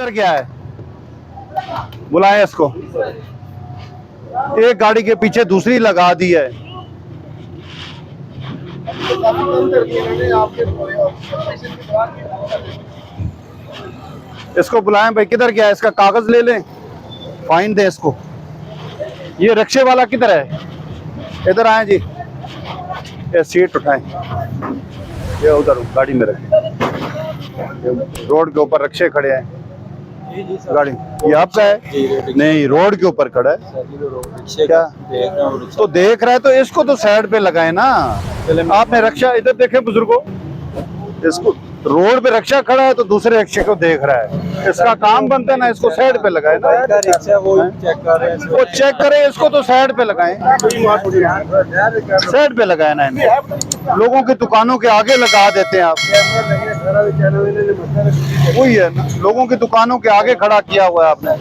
किधर गया है? बुलाएं इसको। एक गाड़ी के पीछे दूसरी लगा दी है। इसको बुलाएं भाई, किधर गया है? इसका कागज ले लें, फाइन दें इसको। ये रिक्शे वाला किधर है? इधर आए जी, ये सीट उठाएं, ये उधर गाड़ी में रखें। रोड के ऊपर रिक्शे खड़े हैं, गाड़ी ये आपका है? नहीं, रोड के ऊपर खड़ा है क्या? तो देख रहा है तो इसको तो साइड पे लगाए ना। आपने रक्षा इधर देखे बुजुर्गो, इसको रोड पे रक्षा खड़ा है तो दूसरे रिक्शे को देख रहा है। इसका काम बनता है ना, इसको साइड पे लगाए ना। वो चेक करे, इसको तो साइड पे लगाए, साइड पे लगाए ना। इन्हें लोगों की दुकानों के आगे लगा देते हैं आप। वही है ना, लोगों की दुकानों के आगे खड़ा किया हुआ है आपने।